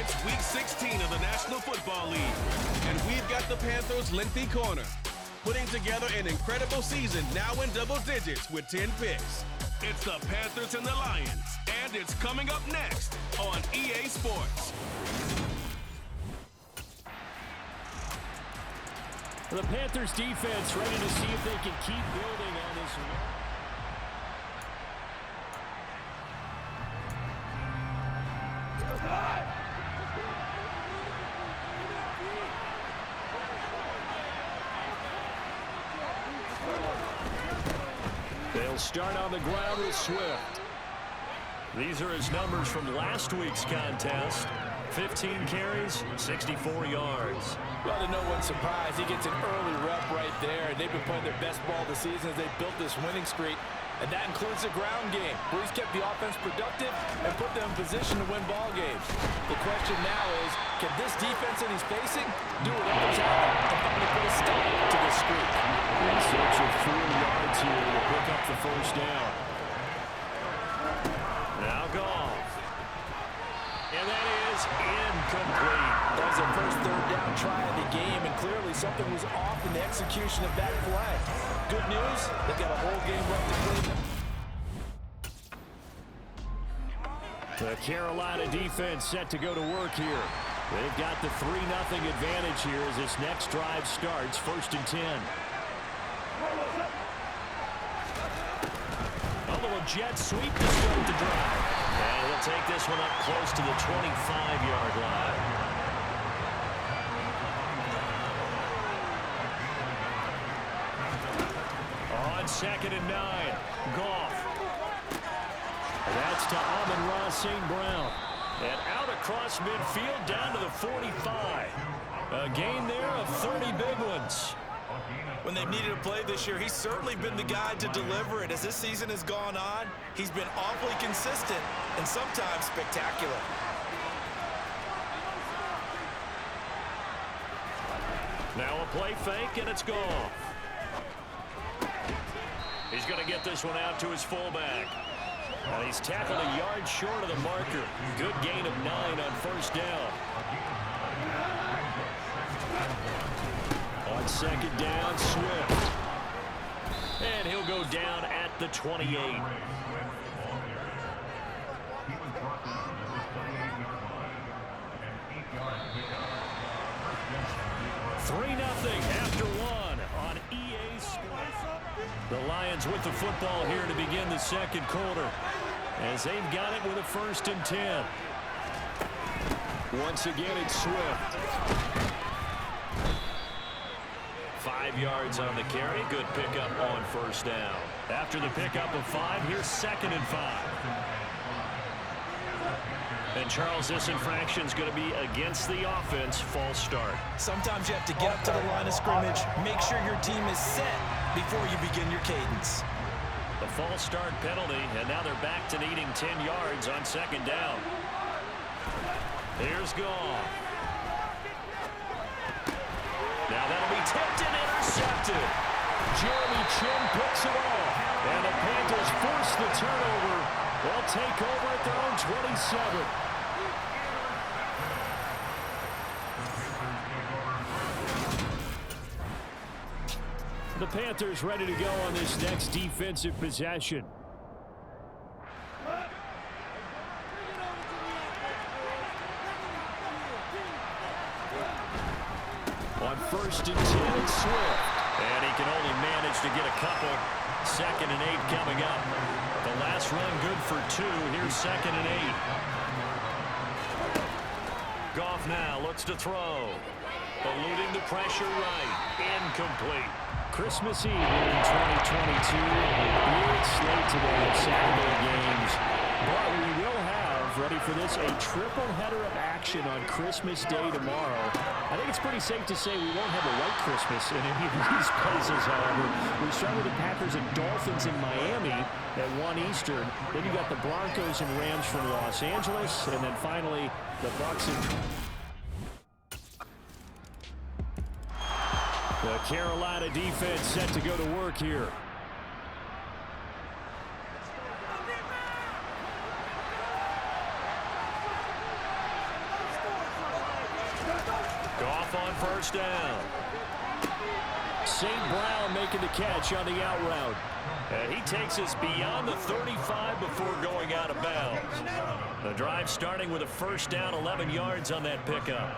It's Week 16 of the National Football League, and we've got the Panthers' lengthy corner, putting together an incredible season now in double digits with 10 picks. It's the Panthers and the Lions, and it's coming up next on EA Sports. The Panthers defense ready to see if they can keep building on this one. They'll start on the ground with Swift. These are his numbers from last week's contest. 15 carries, 64 yards. Well, to no one's surprise, he gets an early rep right there. And they've been playing their best ball this season as they built this winning streak. And that includes the ground game, where he's kept the offense productive and put them in position to win ball games. The question now is, can this defense that he's facing do what others haven't and finally put a stop to this streak? Search of 4 yards here to pick up the first down. Now Goff. And that is incomplete. That was the first third down try of the game, and clearly something was off in the execution of that play. Good news, they've got a whole game left to clean. The Carolina defense set to go to work here. They've got the 3-0 advantage here as this next drive starts, 1st and 10. A little jet sweep to start the drive. And he'll take this one up close to the 25-yard line. On 2nd and 9, Goff. That's to Amon-Ra St. Brown. And out across midfield down to the 45. A gain there of 30 big ones. When they've needed a play this year, he's certainly been the guy to deliver it. As this season has gone on, he's been awfully consistent and sometimes spectacular. Now a play fake, and it's Goff. He's going to get this one out to his fullback. And he's tackled a yard short of the marker. Good gain of 9 on 1st down. On 2nd down, Swift. And he'll go down at the 28. 3-0 after 1 on EA Sports. The Lions with the football here to begin the 2nd quarter, as they've got it with a 1st and 10. Once again, it's Swift. 5 yards on the carry. Good pickup on 1st down. After the pickup of 5, here's 2nd and 5. And Charles, this infraction's going to be against the offense. False start. Sometimes you have to get up to the line of scrimmage, make sure your team is set before you begin your cadence. The false start penalty, and now they're back to needing 10 yards on 2nd down. Here's Goff. Now that'll be tipped and intercepted. Jeremy Chin picks it off. And the Panthers force the turnover. They'll take over at their own 27. The Panthers ready to go on this next defensive possession. On 1st and 10, Swift. And he can only manage to get a couple. 2nd and 8 coming up. The last run good for 2. Here's 2nd and 8. Goff now looks to throw. Eluding the pressure right. Incomplete. Christmas Eve in 2022. Weird slate today of Saturday games. But we will have, ready for this, a triple header of action on Christmas Day tomorrow. I think it's pretty safe to say we won't have a white Christmas in any of these places, however. We start with the Packers and Dolphins in Miami at 1 Eastern. Then you got the Broncos and Rams from Los Angeles. And then finally, the Bucs and... The Carolina defense set to go to work here. Goff on first down. St. Brown making the catch on the out route. And he takes us beyond the 35 before going out of bounds. The drive starting with a first down, 11 yards on that pickup.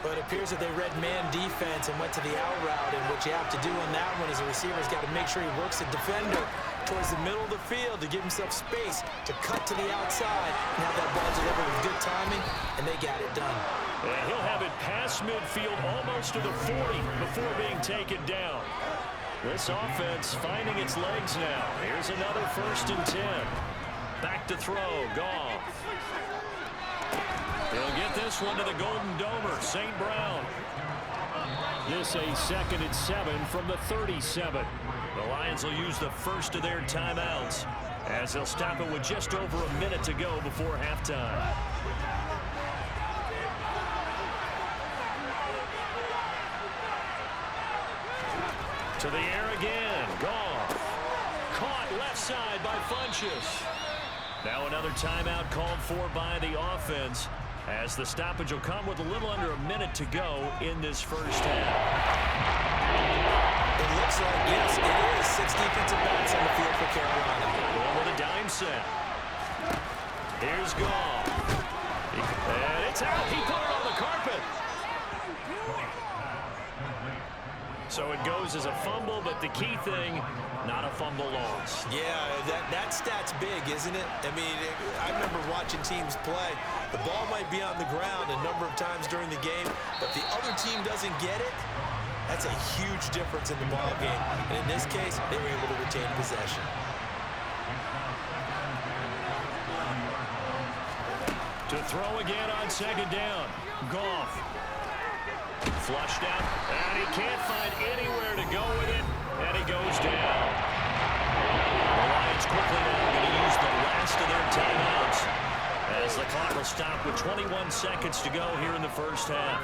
But it appears that they read man defense and went to the out route. And what you have to do on that one is the receiver's got to make sure he works the defender towards the middle of the field to give himself space to cut to the outside. Now that ball delivered with good timing, and they got it done. And he'll have it past midfield almost to the 40 before being taken down. This offense finding its legs now. Here's another 1st and 10. Back to throw, Goff. He'll get this one to the Golden Domer, St. Brown. This a 2nd and 7 from the 37. The Lions will use the first of their timeouts as they'll stop it with just over a minute to go before halftime. To the air again, Goff. Caught left side by Funchess. Now another timeout called for by the offense as the stoppage will come with a little under a minute to go in this first half. It looks like, yes, it is 6 defensive backs on the field for Carolina. Going with a dime set. Here's Goff. And it's out. He put it on the carpet. So it goes as a fumble, but the key thing, not a fumble loss. Yeah, that stat's big, isn't it? I mean, I remember watching teams play. The ball might be on the ground a number of times during the game, but the other team doesn't get it. That's a huge difference in the ball game. And in this case, they were able to retain possession. To throw again on 2nd down. Goff. Flushed out, and he can't find anywhere to go with it, and he goes down. The Lions quickly now going to use the last of their timeouts as the clock will stop with 21 seconds to go here in the first half.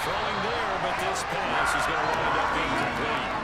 Throwing there, but this pass is going to wind up being complete.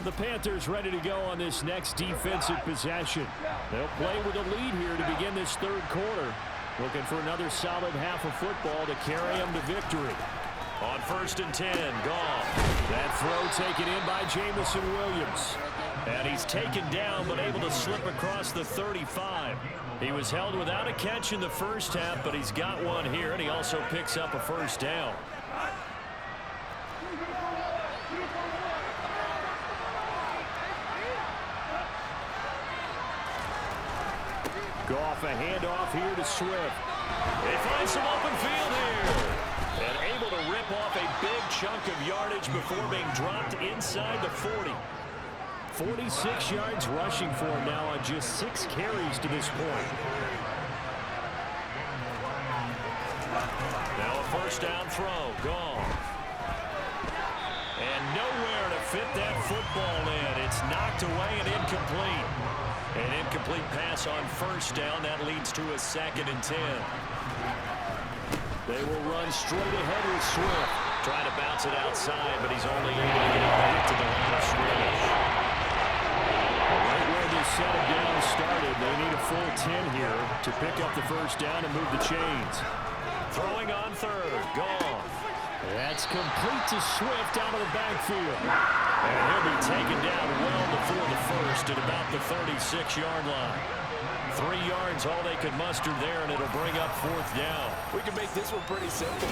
The Panthers ready to go on this next defensive possession. They'll play with a lead here to begin this 3rd quarter. Looking for another solid half of football to carry them to victory. On 1st and 10, Goff. That throw taken in by Jamison Williams. And he's taken down but able to slip across the 35. He was held without a catch in the first half, but he's got one here, and he also picks up a first down. Goff a handoff here to Swift. They find some open field here. And able to rip off a big chunk of yardage before being dropped inside the 40. 46 yards rushing for him now on just 6 carries to this point. Now a first down throw. Goff. And nowhere to fit that football in. It's knocked away and incomplete. An incomplete pass on first down. That leads to a 2nd and 10. They will run straight ahead with Swift. Trying to bounce it outside, but he's only able to get it back to the line of scrimmage. Right where this set of downs started, they need a full 10 here to pick up the first down and move the chains. Throwing on 3rd. Goff. That's complete to Swift out of the backfield. And he'll be taken down well before the first at about the 36-yard line. 3 yards, all they could muster there, and it'll bring up 4th down. We can make this one pretty simple.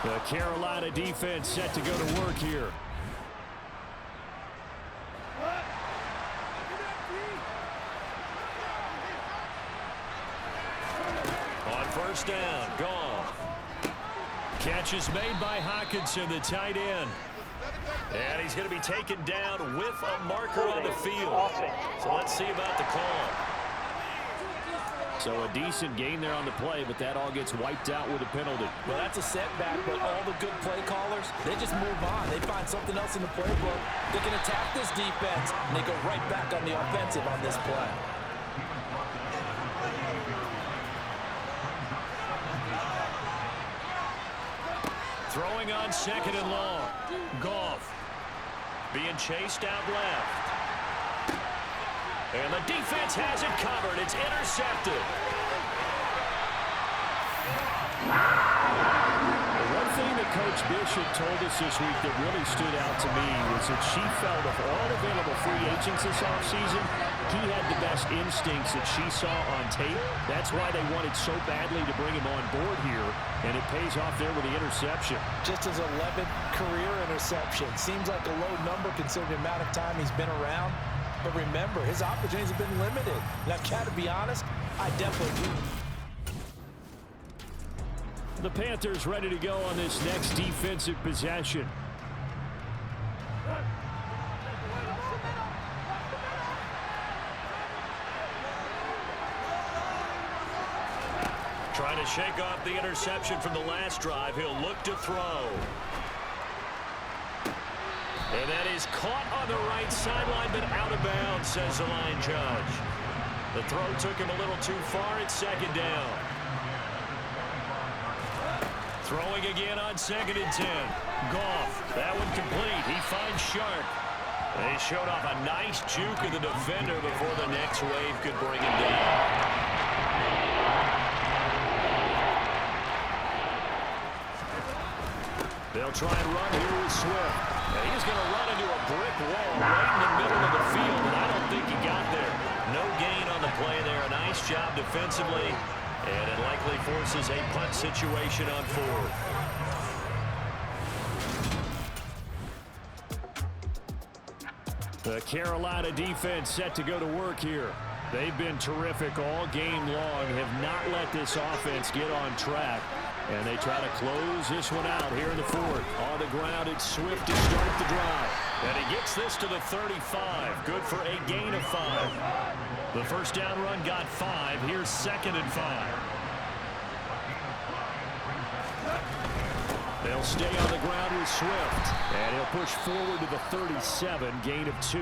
The Carolina defense set to go to work here. On 1st down, Goff. Catch is made by Hockenson, the tight end. And he's going to be taken down with a marker on the field. So let's see about the call. So a decent gain there on the play, but that all gets wiped out with a penalty. Well, that's a setback, but all the good play callers, they just move on. They find something else in the playbook. They can attack this defense, and they go right back on the offensive on this play. Throwing throwing on 2nd and long. Goff being chased out left. And the defense has it covered. It's intercepted. One thing that Coach Bishop told us this week that really stood out to me was that she felt of all available free agents this offseason, he had the best instincts that she saw on tape. That's why they wanted so badly to bring him on board here, and it pays off there with the interception. Just his 11th career interception. Seems like a low number considering the amount of time he's been around. But remember, his opportunities have been limited. Now, to be honest, I definitely do. The Panthers ready to go on this next defensive possession. Trying to shake off the interception from the last drive. He'll look to throw. And that is caught on the right sideline, but out of bounds, says the line judge. The throw took him a little too far. It's 2nd down. Throwing again on 2nd and 10. Goff, that one complete. He finds Sharp. They showed off a nice juke of the defender before the next wave could bring him down. They'll try and run here with Swift. And he's going to run into a brick wall right in the middle of the field, and I don't think he got there. No gain on the play there. A nice job defensively. And it likely forces a punt situation on 4th. The Carolina defense set to go to work here. They've been terrific all game long, have not let this offense get on track. And they try to close this one out here in the 4th. On the ground, it's Swift to start the drive. And he gets this to the 35. Good for a gain of 5. The first down run got 5. Here's 2nd and 5. They'll stay on the ground with Swift. And he'll push forward to the 37, gain of 2.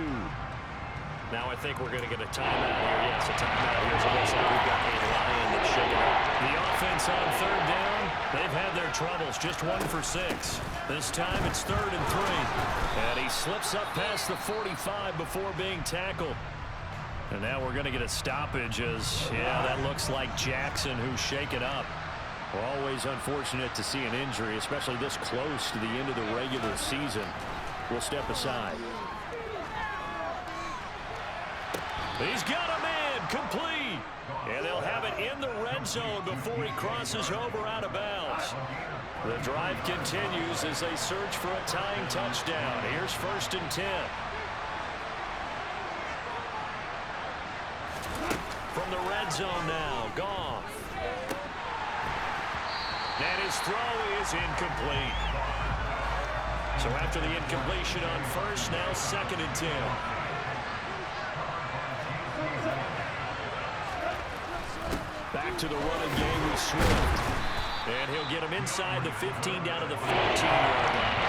Now I think we're going to get a timeout here. Yes, a timeout here. So it looks like we've got a Lion that's shaking up. The offense on 3rd down. They've had their troubles. Just 1 for 6. This time it's 3rd and 3. And he slips up past the 45 before being tackled. And now we're going to get a stoppage as, yeah, that looks like Jackson who's shaken up. Always unfortunate to see an injury, especially this close to the end of the regular season. We'll step aside. He's got a man complete. And they'll have it in the red zone before he crosses over out of bounds. The drive continues as they search for a tying touchdown. Here's 1st and 10. From the red zone now, Goff. And his throw is incomplete. So after the incompletion on 1st, now 2nd and 10. Back to the running game with Swift. And he'll get him inside the 15 down to the 14-yard line.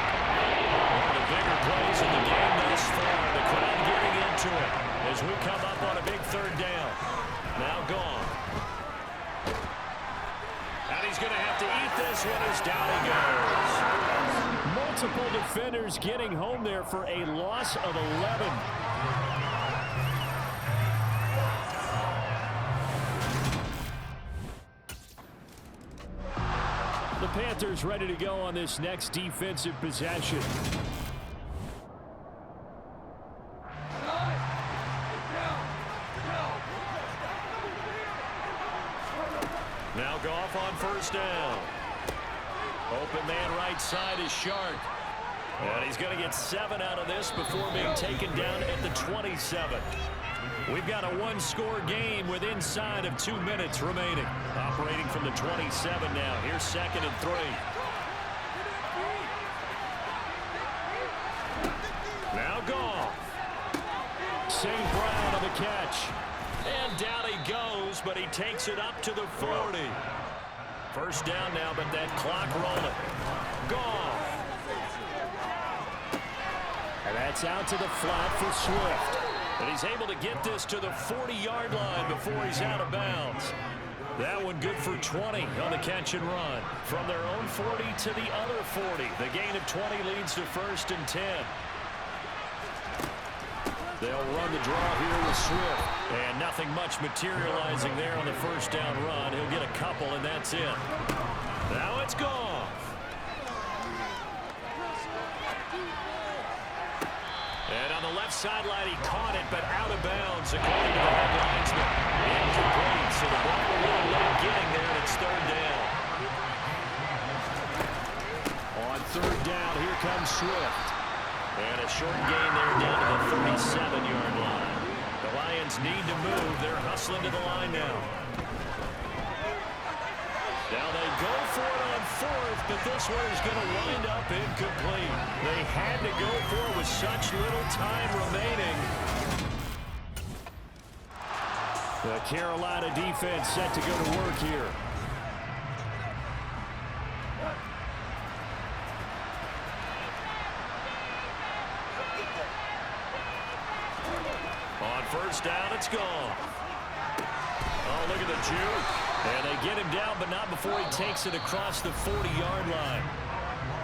One of the bigger plays in the game thus far. The crowd getting into it as we come up on a big 3rd down. Now gone. And he's going to have to eat this one as down he goes. Multiple defenders getting home there for a loss of 11. The Panthers ready to go on this next defensive possession. Now Goff on 1st down. Open man right side is Sharp. And he's going to get 7 out of this before being taken down at the 27. We've got a 1-score game with inside of 2 minutes remaining. Operating from the 27 now. Here's 2nd and 3. Now Goff. St. Brown on the catch. And down he goes, but he takes it up to the 40. First down now, but that clock rolling. Goff. And that's out to the flat for Swift. And he's able to get this to the 40-yard line before he's out of bounds. That one good for 20 on the catch and run. From their own 40 to the other 40. The gain of 20 leads to 1st and 10. They'll run the draw here with Swift. And nothing much materializing there on the 1st down run. He'll get a couple, and that's it. Now it's gone. And on the left sideline, he caught it, but out of bounds, according to the head linesman. Incomplete, so the ball a little late getting there, and it's 3rd down. On 3rd down, here comes Swift. And a short gain there down to the 37-yard line. The Lions need to move. They're hustling to the line now. Now they go for it on 4th, but this one is going to wind up incomplete. They had to go for it with such little time remaining. The Carolina defense set to go to work here. On 1st down, it's gone. Oh, look at the juke. And they get him down, but not before he takes it across the 40-yard line.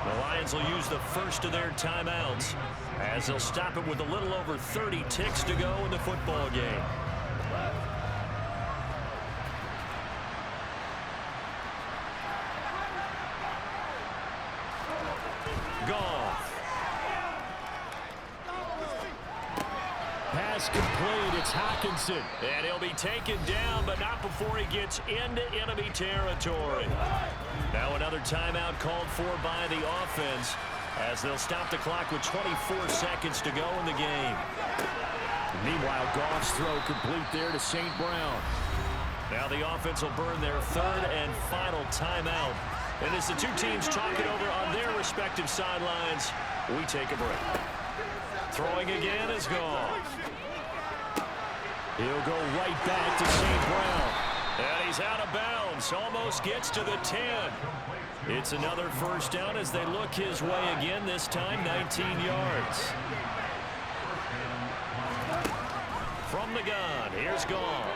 The Lions will use the first of their timeouts as they'll stop it with a little over 30 ticks to go in the football game. Goff. Pass complete. It's Hockenson. And he'll be taken down, but not before he gets into enemy territory. Now another timeout called for by the offense as they'll stop the clock with 24 seconds to go in the game. Meanwhile, Goff's throw complete there to St. Brown. Now the offense will burn their 3rd and final timeout. And as the two teams talk it over on their respective sidelines, we take a break. Throwing again is Goff. He'll go right back to St. Brown. And he's out of bounds. Almost gets to the 10. It's another 1st down as they look his way again, this time 19 yards. From the gun, here's Goff.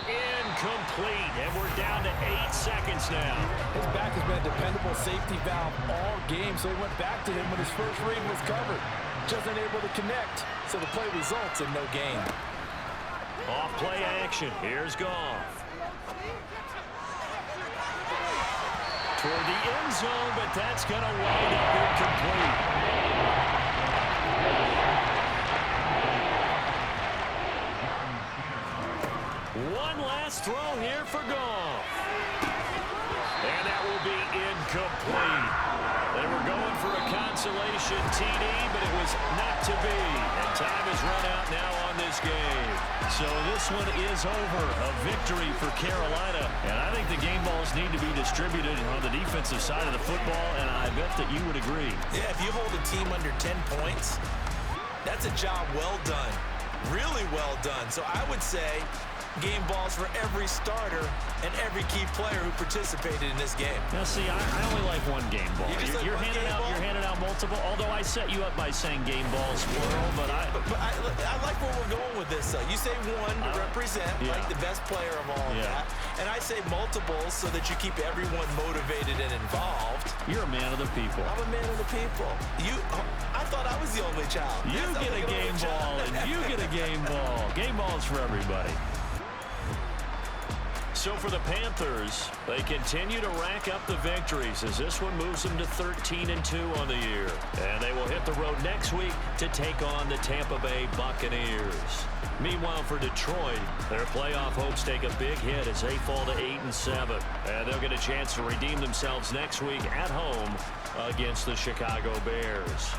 Incomplete, and we're down to 8 seconds now. His back has been a dependable safety valve all game, so he went back to him when his first read was covered. Just unable to connect, so the play results in no gain. Off play action, here's Goff. Toward the end zone, but that's going to wind up incomplete. One last throw here for Goff. And that will be incomplete. They were going for a consolation TD, but it was not to be. And time is run out now on this game. So this one is over. A victory for Carolina. And I think the game balls need to be distributed on the defensive side of the football, and I bet that you would agree. Yeah, if you hold a team under 10 points, that's a job well done. Really well done. So I would say game balls for every starter and every key player who participated in this game. Now, see, I only like one game ball. You're handing out multiple. Although I set you up by saying game balls plural, but I like where we're going with this. You say one to represent like the best player of all of that, and I say multiples so that you keep everyone motivated and involved. You're a man of the people. I'm a man of the people. I thought I was the only child. You get a game ball, and you get a game ball. Game balls for everybody. So for the Panthers, they continue to rack up the victories as this one moves them to 13-2 on the year. And they will hit the road next week to take on the Tampa Bay Buccaneers. Meanwhile, for Detroit, their playoff hopes take a big hit as they fall to 8-7. And they'll get a chance to redeem themselves next week at home against the Chicago Bears.